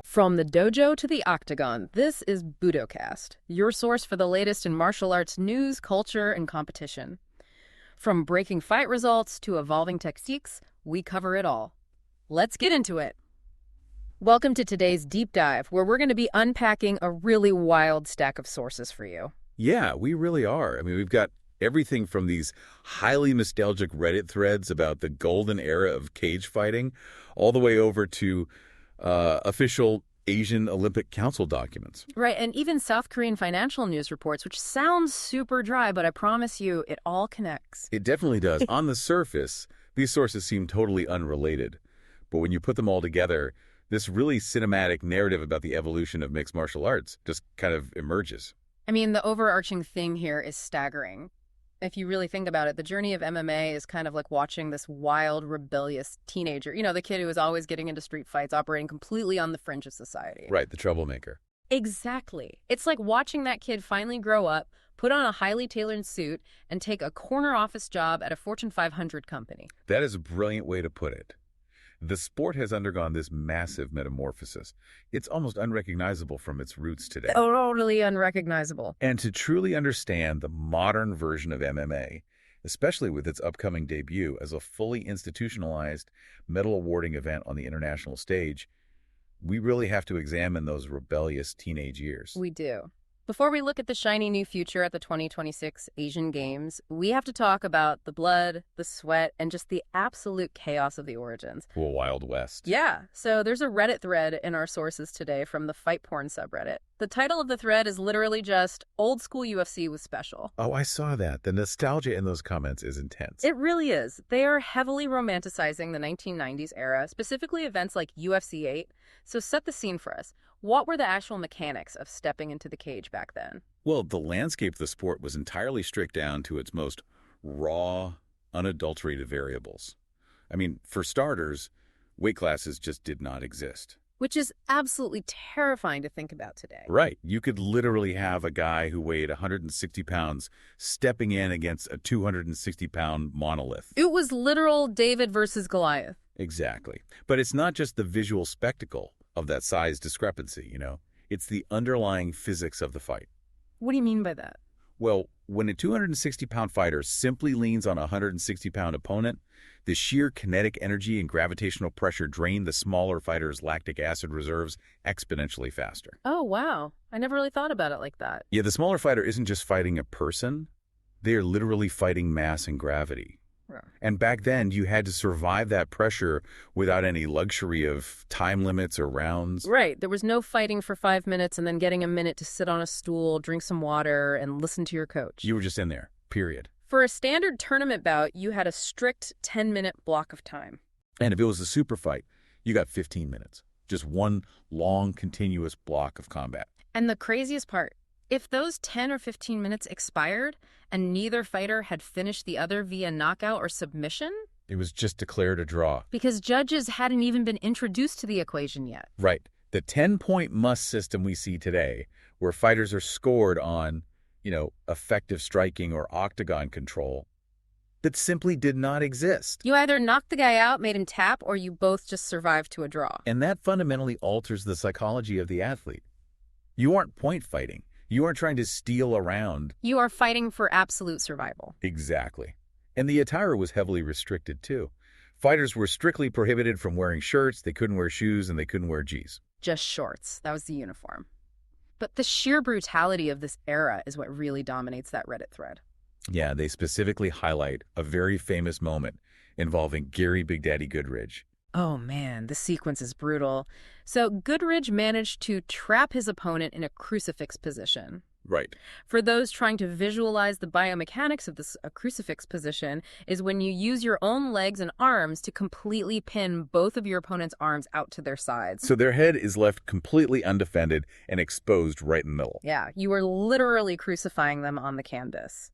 From the dojo to the octagon, this is Budocast, your source for the latest in martial arts news, culture, and competition. From breaking fight results to evolving techniques, we cover it all. Let's get into it. Welcome to today's deep dive, where we're going to be unpacking a really wild stack of sources for you. Yeah, we really are. I mean, we've got everything from these highly nostalgic Reddit threads about the golden era of cage fighting, all the way over to official Asian Olympic Council documents. Right, and even South Korean financial news reports, which sounds super dry, but I promise you, it all connects. It definitely does. On the surface, these sources seem totally unrelated. But when you put them all together, this really cinematic narrative about the evolution of mixed martial arts just kind of emerges. I mean, the overarching thing here is staggering. If you really think about it, the journey of MMA is kind of like watching this wild, rebellious teenager. You know, the kid who is always getting into street fights, operating completely on the fringe of society. Right, the troublemaker. Exactly. It's like watching that kid finally grow up, put on a highly tailored suit, and take a corner office job at a Fortune 500 company. That is a brilliant way to put it. The sport has undergone this massive metamorphosis. It's almost unrecognizable from its roots today. Totally unrecognizable. And to truly understand the modern version of MMA, especially with its upcoming debut as a fully institutionalized medal awarding event on the international stage, we really have to examine those rebellious teenage years. We do. Before we look at the shiny new future at the 2026 Asian Games, we have to talk about the blood, the sweat, and just the absolute chaos of the origins. Well, Wild West. Yeah, so there's a Reddit thread in our sources today from the Fight Porn subreddit. The title of the thread is literally just, Old School UFC was special. Oh, I saw that. The nostalgia in those comments is intense. It really is. They are heavily romanticizing the 1990s era, specifically events like UFC 8. So set the scene for us. What were the actual mechanics of stepping into the cage back then? Well, the landscape of the sport was entirely stripped down to its most raw, unadulterated variables. I mean, for starters, weight classes just did not exist. Which is absolutely terrifying to think about today. Right. You could literally have a guy who weighed 160 pounds stepping in against a 260-pound monolith. It was literal David versus Goliath. Exactly. But it's not just the visual spectacle of that size discrepancy, you know. It's the underlying physics of the fight. What do you mean by that? Well, when a 260-pound fighter simply leans on a 160-pound opponent, the sheer kinetic energy and gravitational pressure drain the smaller fighter's lactic acid reserves exponentially faster. Oh, wow. I never really thought about it like that. Yeah, the smaller fighter isn't just fighting a person. They are literally fighting mass and gravity. Yeah. And back then, you had to survive that pressure without any luxury of time limits or rounds. Right. There was no fighting for 5 minutes and then getting a minute to sit on a stool, drink some water, and listen to your coach. You were just in there, period. For a standard tournament bout, you had a strict 10-minute block of time. And if it was a super fight, you got 15 minutes. Just one long, continuous block of combat. And the craziest part, if those 10 or 15 minutes expired and neither fighter had finished the other via knockout or submission, it was just declared a draw. Because judges hadn't even been introduced to the equation yet. Right. The 10-point must system we see today, where fighters are scored on, effective striking or octagon control, that simply did not exist. You either knocked the guy out, made him tap, or you both just survived to a draw. And that fundamentally alters the psychology of the athlete. You aren't point fighting. You aren't trying to steal a round. You are fighting for absolute survival. Exactly. And the attire was heavily restricted, too. Fighters were strictly prohibited from wearing shirts, they couldn't wear shoes, and they couldn't wear G's. Just shorts. That was the uniform. But the sheer brutality of this era is what really dominates that Reddit thread. Yeah, they specifically highlight a very famous moment involving Gary Big Daddy Goodridge. Oh man, the sequence is brutal. So Goodridge managed to trap his opponent in a crucifix position. Right. For those trying to visualize the biomechanics of this crucifix position is when you use your own legs and arms to completely pin both of your opponent's arms out to their sides. So their head is left completely undefended and exposed right in the middle. Yeah, you are literally crucifying them on the canvas.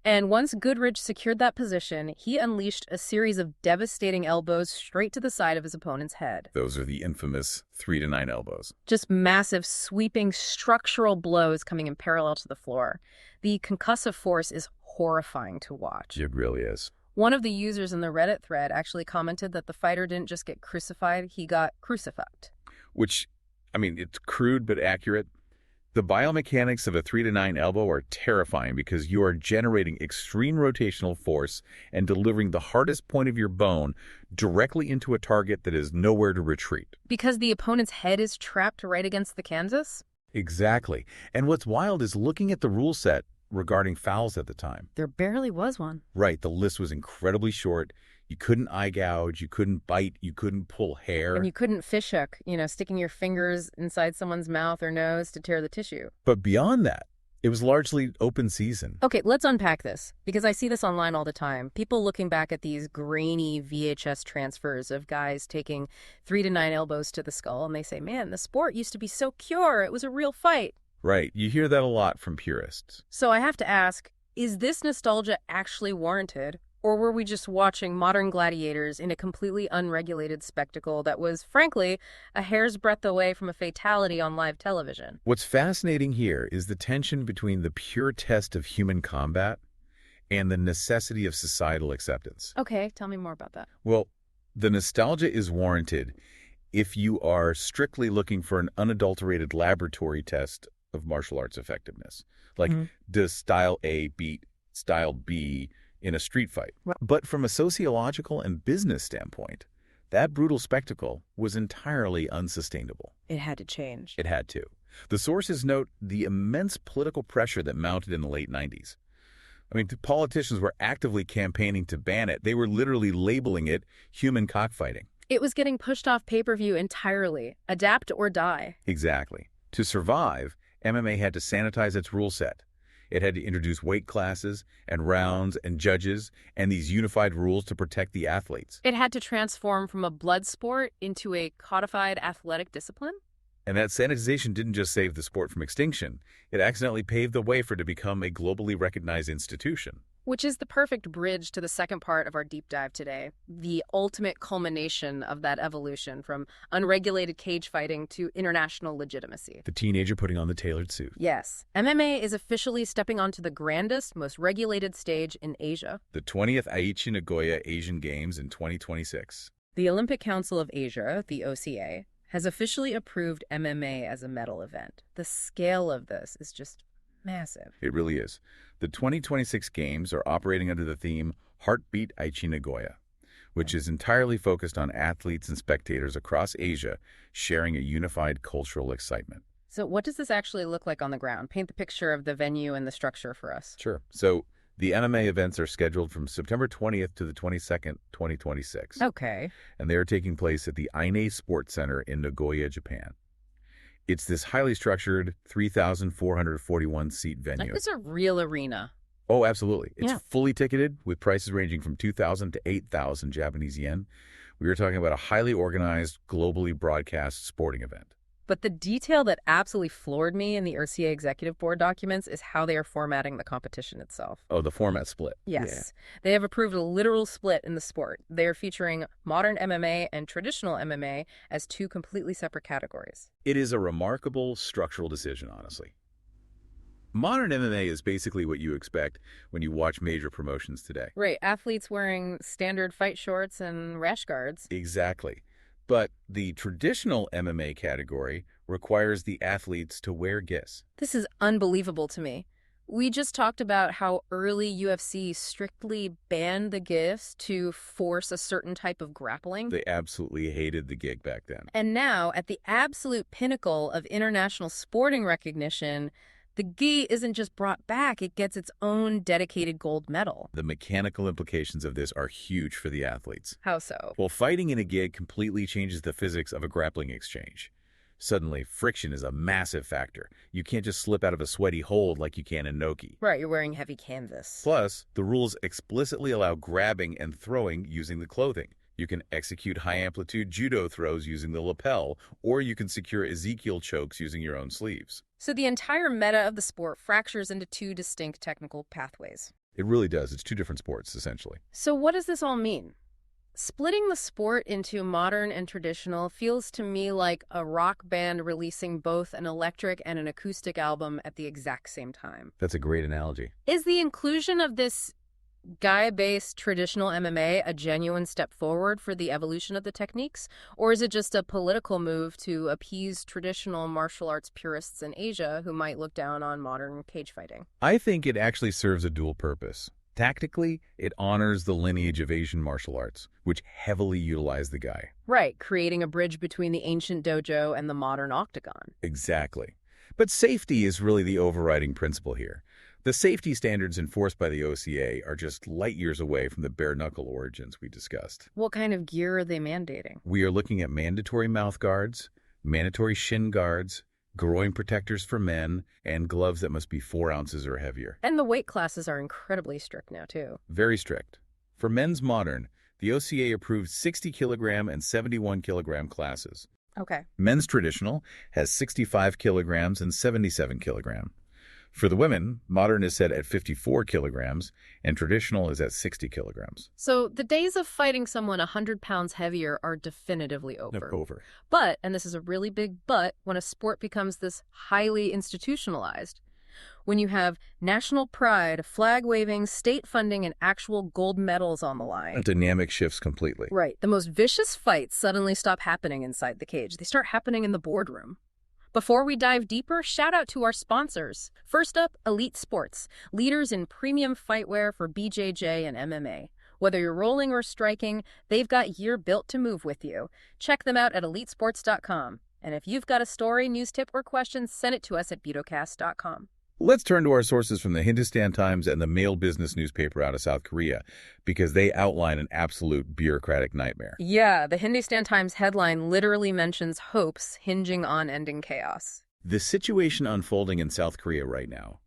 And once Goodridge secured that position, he unleashed a series of devastating elbows straight to the side of his opponent's head. Those are the infamous 3 to 9 elbows. Just massive, sweeping structural blows coming in parallel to the floor. The concussive force is horrifying to watch. It really is. One of the users in the Reddit thread actually commented that the fighter didn't just get crucified, he got crucified. Which I mean, it's crude but accurate. The biomechanics of a 3-to-9 elbow are terrifying because you are generating extreme rotational force and delivering the hardest point of your bone directly into a target that is nowhere to retreat. Because the opponent's head is trapped right against the canvas? Exactly. And what's wild is looking at the rule set regarding fouls at the time. There barely was one. Right, the list was incredibly short. You couldn't eye gouge, you couldn't bite, you couldn't pull hair. And you couldn't fishhook, sticking your fingers inside someone's mouth or nose to tear the tissue. But beyond that, it was largely open season. Okay, let's unpack this, because I see this online all the time. People looking back at these grainy VHS transfers of guys taking 3-to-9 elbows to the skull, and they say, man, the sport used to be so pure, it was a real fight. Right, you hear that a lot from purists. So I have to ask, is this nostalgia actually warranted? Or were we just watching modern gladiators in a completely unregulated spectacle that was, frankly, a hair's breadth away from a fatality on live television? What's fascinating here is the tension between the pure test of human combat and the necessity of societal acceptance. Okay, tell me more about that. Well, the nostalgia is warranted if you are strictly looking for an unadulterated laboratory test of martial arts effectiveness. Like, does style A beat style B in a street fight? Right. But from a sociological and business standpoint, that brutal spectacle was entirely unsustainable. It had to change. It had to. The sources note the immense political pressure that mounted in the late 90s. I mean, politicians were actively campaigning to ban it. They were literally labeling it human cockfighting. It was getting pushed off pay-per-view entirely. Adapt or die. Exactly. To survive, MMA had to sanitize its rule set. It had to introduce weight classes and rounds and judges and these unified rules to protect the athletes. It had to transform from a blood sport into a codified athletic discipline? And that sanitization didn't just save the sport from extinction. It accidentally paved the way for it to become a globally recognized institution. Which is the perfect bridge to the second part of our deep dive today, the ultimate culmination of that evolution from unregulated cage fighting to international legitimacy. The teenager putting on the tailored suit. Yes, MMA is officially stepping onto the grandest, most regulated stage in Asia. The 20th Aichi-Nagoya Asian Games in 2026. The Olympic Council of Asia, the OCA, has officially approved MMA as a medal event. The scale of this is just massive. It really is. The 2026 Games are operating under the theme Heartbeat Aichi-Nagoya, which is entirely focused on athletes and spectators across Asia sharing a unified cultural excitement. So what does this actually look like on the ground? Paint the picture of the venue and the structure for us. Sure. So the MMA events are scheduled from September 20th to the 22nd, 2026. Okay. And they are taking place at the Aichi Sports Center in Nagoya, Japan. It's this highly structured 3,441-seat venue. Like it's a real arena. Oh, absolutely. It's Yeah. fully ticketed with prices ranging from 2,000 to 8,000 Japanese yen. We are talking about a highly organized, globally broadcast sporting event. But the detail that absolutely floored me in the RCA Executive Board documents is how they are formatting the competition itself. Oh, the format split. Yes. They have approved a literal split in the sport. They are featuring modern MMA and traditional MMA as two completely separate categories. It is a remarkable structural decision, honestly. Modern MMA is basically what you expect when you watch major promotions today. Right. Athletes wearing standard fight shorts and rash guards. Exactly. But the traditional MMA category requires the athletes to wear gis. This is unbelievable to me. We just talked about how early UFC strictly banned the gis to force a certain type of grappling. They absolutely hated the gig back then. And now, at the absolute pinnacle of international sporting recognition, the gi isn't just brought back, it gets its own dedicated gold medal. The mechanical implications of this are huge for the athletes. How so? Well, fighting in a gig completely changes the physics of a grappling exchange. Suddenly, friction is a massive factor. You can't just slip out of a sweaty hold like you can in Noki. Right, you're wearing heavy canvas. Plus, the rules explicitly allow grabbing and throwing using the clothing. You can execute high-amplitude judo throws using the lapel, or you can secure Ezekiel chokes using your own sleeves. So the entire meta of the sport fractures into two distinct technical pathways. It really does. It's two different sports, essentially. So what does this all mean? Splitting the sport into modern and traditional feels to me like a rock band releasing both an electric and an acoustic album at the exact same time. That's a great analogy. Is the inclusion of this guy-based traditional MMA a genuine step forward for the evolution of the techniques? Or is it just a political move to appease traditional martial arts purists in Asia who might look down on modern cage fighting? I think it actually serves a dual purpose. Tactically, it honors the lineage of Asian martial arts, which heavily utilize the guy. Right, creating a bridge between the ancient dojo and the modern octagon. Exactly. But safety is really the overriding principle here. The safety standards enforced by the OCA are just light years away from the bare-knuckle origins we discussed. What kind of gear are they mandating? We are looking at mandatory mouth guards, mandatory shin guards, groin protectors for men, and gloves that must be 4 ounces or heavier. And the weight classes are incredibly strict now, too. Very strict. For men's modern, the OCA approved 60 kilogram and 71 kilogram classes. Okay. Men's traditional has 65 kilograms and 77 kilogram. For the women, modern is set at 54 kilograms, and traditional is at 60 kilograms. So the days of fighting someone 100 pounds heavier are definitively over. But, and this is a really big but, when a sport becomes this highly institutionalized, when you have national pride, flag waving, state funding, and actual gold medals on the line. The dynamic shifts completely. Right. The most vicious fights suddenly stop happening inside the cage. They start happening in the boardroom. Before we dive deeper, shout out to our sponsors. First up, Elite Sports, leaders in premium fightwear for BJJ and MMA. Whether you're rolling or striking, they've got gear built to move with you. Check them out at elitesports.com. And if you've got a story, news tip, or question, send it to us at budocast.com. Let's turn to our sources from the Hindustan Times and the Mail Business newspaper out of South Korea, because they outline an absolute bureaucratic nightmare. Yeah, the Hindustan Times headline literally mentions hopes hinging on ending chaos. The situation unfolding in South Korea right now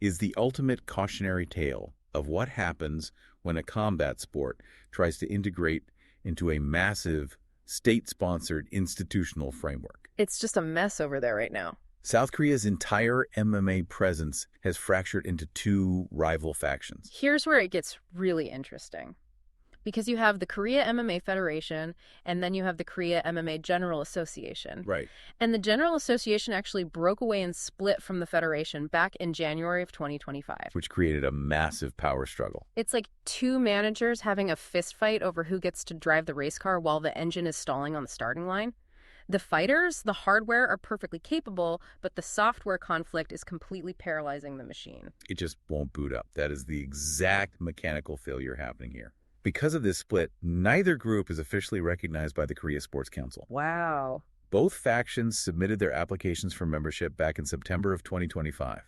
is the ultimate cautionary tale of what happens when a combat sport tries to integrate into a massive, state-sponsored institutional framework. It's just a mess over there right now. South Korea's entire MMA presence has fractured into 2 rival factions. Here's where it gets really interesting. Because you have the Korea MMA Federation, and then you have the Korea MMA General Association. Right. And the General Association actually broke away and split from the Federation back in January of 2025. Which created a massive power struggle. It's like 2 managers having a fist fight over who gets to drive the race car while the engine is stalling on the starting line. The fighters, the hardware are perfectly capable, but the software conflict is completely paralyzing the machine. It just won't boot up. That is the exact mechanical failure happening here. Because of this split, neither group is officially recognized by the Korea Sports Council. Wow. Both factions submitted their applications for membership back in September of 2025.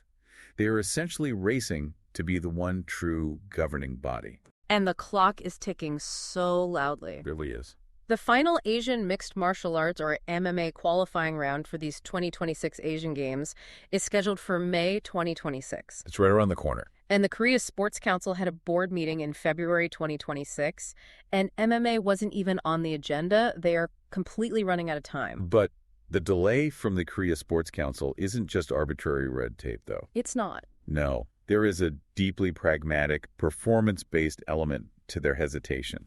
They are essentially racing to be the one true governing body. And the clock is ticking so loudly. It really is. The final Asian Mixed Martial Arts, or MMA, qualifying round for these 2026 Asian Games is scheduled for May 2026. It's right around the corner. And the Korea Sports Council had a board meeting in February 2026, and MMA wasn't even on the agenda. They are completely running out of time. But the delay from the Korea Sports Council isn't just arbitrary red tape, though. It's not. No, there is a deeply pragmatic, performance-based element to their hesitation.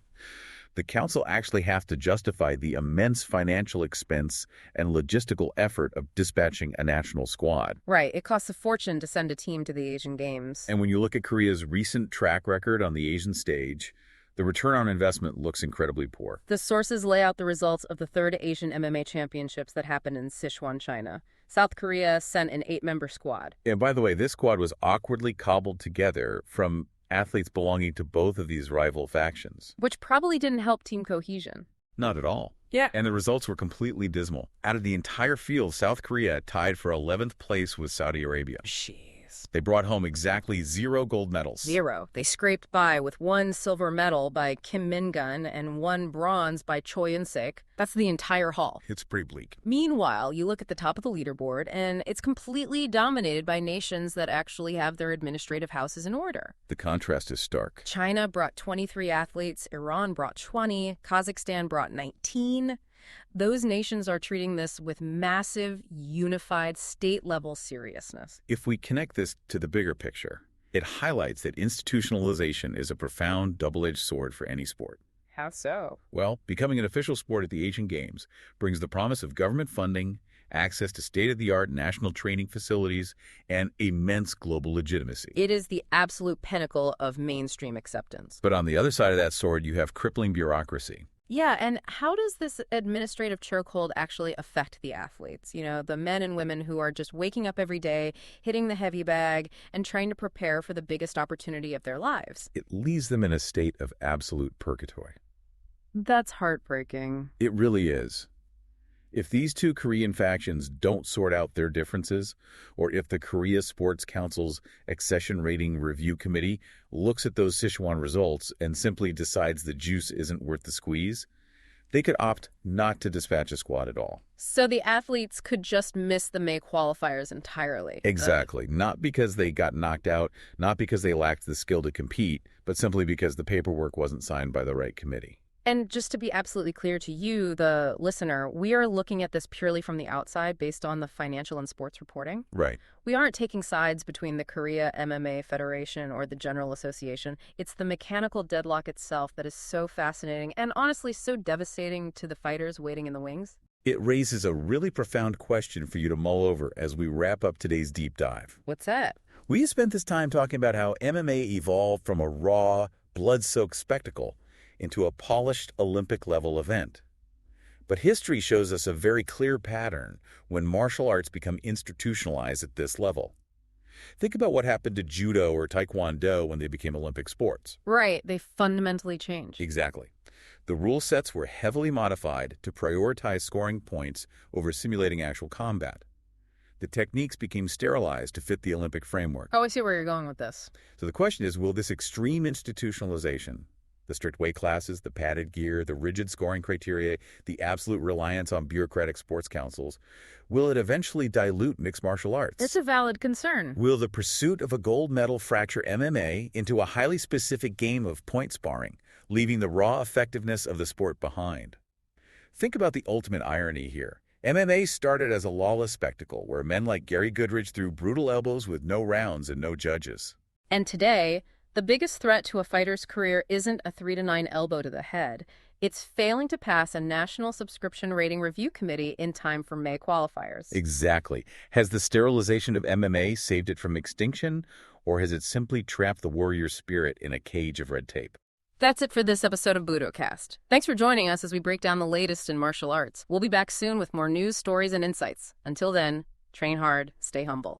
The council actually has to justify the immense financial expense and logistical effort of dispatching a national squad. Right. It costs a fortune to send a team to the Asian Games. And when you look at Korea's recent track record on the Asian stage, the return on investment looks incredibly poor. The sources lay out the results of the 3rd Asian MMA Championships that happened in Sichuan, China. South Korea sent an 8-member squad. And by the way, this squad was awkwardly cobbled together from athletes belonging to both of these rival factions. Which probably didn't help team cohesion. Not at all. Yeah. And the results were completely dismal. Out of the entire field, South Korea tied for 11th place with Saudi Arabia. Jeez. They brought home exactly 0 gold medals. 0. They scraped by with 1 silver medal by Kim Min-gun and 1 bronze by Choi In-sik. That's the entire haul. It's pretty bleak. Meanwhile, you look at the top of the leaderboard, and it's completely dominated by nations that actually have their administrative houses in order. The contrast is stark. China brought 23 athletes, Iran brought 20, Kazakhstan brought 19. Those nations are treating this with massive, unified, state-level seriousness. If we connect this to the bigger picture, it highlights that institutionalization is a profound double-edged sword for any sport. How so? Well, becoming an official sport at the Asian Games brings the promise of government funding access to state-of-the-art national training facilities, and immense global legitimacy. It is the absolute pinnacle of mainstream acceptance. But on the other side of that sword, you have crippling bureaucracy. Yeah, and how does this administrative chokehold actually affect the athletes? You know, the men and women who are just waking up every day, hitting the heavy bag, and trying to prepare for the biggest opportunity of their lives. It leaves them in a state of absolute purgatory. That's heartbreaking. It really is. If these two Korean factions don't sort out their differences, or if the Korea Sports Council's Accession Rating Review Committee looks at those Sichuan results and simply decides the juice isn't worth the squeeze, they could opt not to dispatch a squad at all. So the athletes could just miss the May qualifiers entirely. Exactly. Not because they got knocked out, not because they lacked the skill to compete, but simply because the paperwork wasn't signed by the right committee. And just to be absolutely clear to you, the listener, we are looking at this purely from the outside based on the financial and sports reporting. Right. We aren't taking sides between the Korea MMA Federation or the General Association. It's the mechanical deadlock itself that is so fascinating and honestly so devastating to the fighters waiting in the wings. It raises a really profound question for you to mull over as we wrap up today's deep dive. What's that? We spent this time talking about how MMA evolved from a raw, blood-soaked spectacle into a polished Olympic-level event. But history shows us a very clear pattern when martial arts become institutionalized at this level. Think about what happened to judo or taekwondo when they became Olympic sports. Right, they fundamentally changed. Exactly. The rule sets were heavily modified to prioritize scoring points over simulating actual combat. The techniques became sterilized to fit the Olympic framework. Oh, I see where you're going with this. So the question is, will this extreme institutionalization, the strict weight classes, the padded gear, the rigid scoring criteria, the absolute reliance on bureaucratic sports councils, will it eventually dilute mixed martial arts? It's a valid concern. Will the pursuit of a gold medal fracture MMA into a highly specific game of point sparring, leaving the raw effectiveness of the sport behind? Think about the ultimate irony here. MMA started as a lawless spectacle where men like Gary Goodridge threw brutal elbows with no rounds and no judges. And today, the biggest threat to a fighter's career isn't a 3-9 elbow to the head. It's failing to pass a National Subscription Rating Review Committee in time for May qualifiers. Exactly. Has the sterilization of MMA saved it from extinction, or has it simply trapped the warrior spirit in a cage of red tape? That's it for this episode of Budocast. Thanks for joining us as we break down the latest in martial arts. We'll be back soon with more news, stories, and insights. Until then, train hard, stay humble.